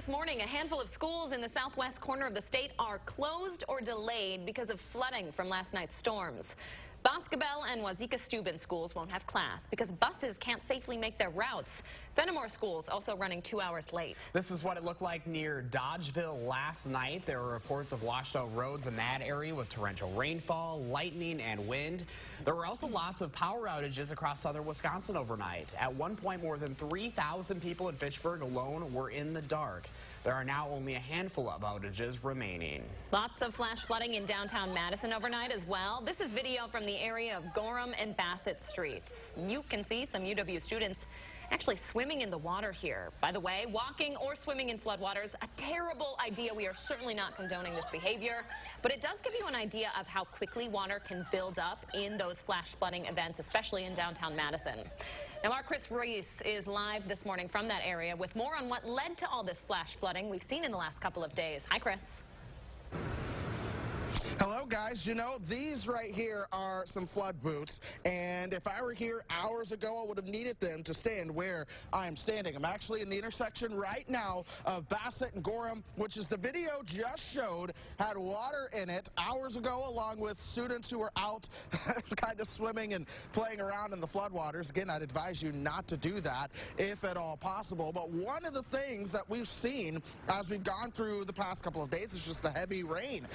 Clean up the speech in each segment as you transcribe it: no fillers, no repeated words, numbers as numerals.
this morning, a handful of schools in the southwest corner of the state are closed or delayed because of flooding from last night's storms. Boscobel and Wazeeka-Steuben schools won't have class because buses can't safely make their routes. Fenimore schools also running 2 hours late. This is what it looked like near Dodgeville last night. There were reports of washed out roads in that area with torrential rainfall, lightning, and wind. There were also lots of power outages across southern Wisconsin overnight. At one point, more than 3,000 people in Fitchburg alone were in the dark. There are now only a handful of outages remaining. Lots of flash flooding in downtown Madison overnight as well. This is video from the area of Gorham and Bassett streets. You can see some UW students actually swimming in the water here. By the way, walking or swimming in floodwaters, a terrible idea. We are certainly not condoning this behavior, but it does give you an idea of how quickly water can build up in those flash flooding events, especially in downtown Madison. Now, our Chris Reese is live this morning from that area with more on what led to all this flash flooding we've seen in the last couple of days. Hi, Chris. Hello, guys. You know, these right here are some flood boots, and if I were here hours ago, I would have needed them to stand where I'm standing. I'm actually in the intersection right now of Bassett and Gorham, which is the video just showed, had water in it hours ago, along with students who were out kind of swimming and playing around in the floodwaters. Again, I'd advise you not to do that if at all possible. But one of the things that we've seen as we've gone through the past couple of days is just the heavy rain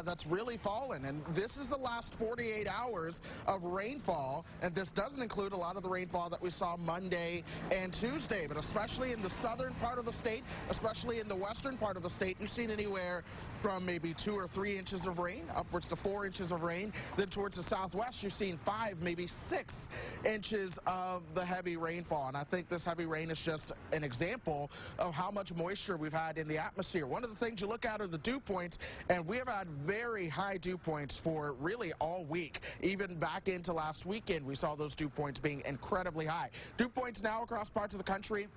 that's really fallen, and this is the last 48 hours of rainfall, and this doesn't include a lot of the rainfall that we saw Monday and Tuesday, but especially in the southern part of the state, especially in the western part of the state, you've seen anywhere from maybe 2 or 3 inches of rain upwards to 4 inches of rain. Then towards the southwest, you've seen 5, maybe 6 inches of the heavy rainfall, and I think this heavy rain is just an example of how much moisture we've had in the atmosphere. One of the things you look at are the dew points, and we have had very high dew points for really all week. Even back into last weekend, we saw those dew points being incredibly high. Dew points now across parts of the country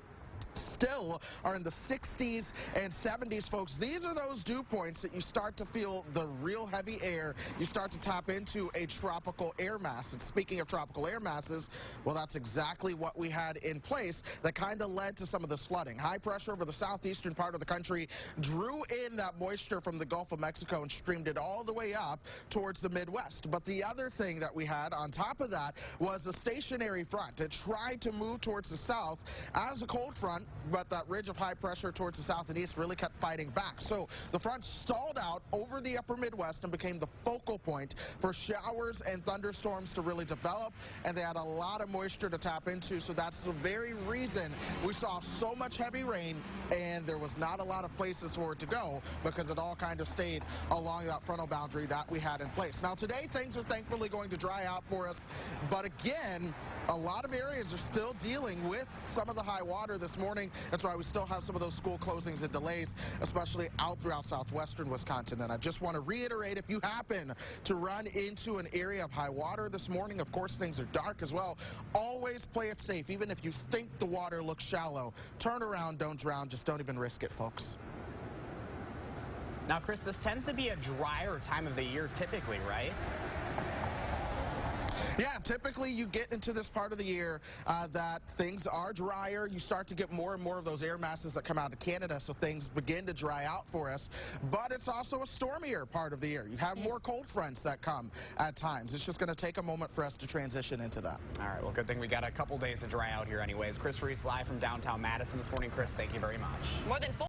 still are in the 60s and 70s, folks. These are those dew points that you start to feel the real heavy air. You start to tap into a tropical air mass. And speaking of tropical air masses, well, that's exactly what we had in place that kind of led to some of this flooding. High pressure over the southeastern part of the country drew in that moisture from the Gulf of Mexico and streamed it all the way up towards the Midwest. But the other thing that we had on top of that was a stationary front. It tried to move towards the south as a cold front, but that ridge of high pressure towards the south and east really kept fighting back. So the front stalled out over the upper Midwest and became the focal point for showers and thunderstorms to really develop, and they had a lot of moisture to tap into. So that's the very reason we saw so much heavy rain, and there was not a lot of places for it to go because it all kind of stayed along that frontal boundary that we had in place. Now today, things are thankfully going to dry out for us, but again, a lot of areas are still dealing with some of the high water this morning. That's why we still have some of those school closings and delays, especially out throughout southwestern Wisconsin. And I just want to reiterate, if you happen to run into an area of high water this morning, of course things are dark as well, always play it safe. Even if you think the water looks shallow, turn around, don't drown, just don't even risk it, folks. Now, Chris, this tends to be a drier time of the year typically, right? Yeah, typically you get into this part of the year that things are drier. You start to get more and more of those air masses that come out of Canada, so things begin to dry out for us. But it's also a stormier part of the year. You have more cold fronts that come at times. It's just going to take a moment for us to transition into that. All right, well, good thing we got a couple days to dry out here anyways. Chris Reese live from downtown Madison this morning. Chris, thank you very much. More than 4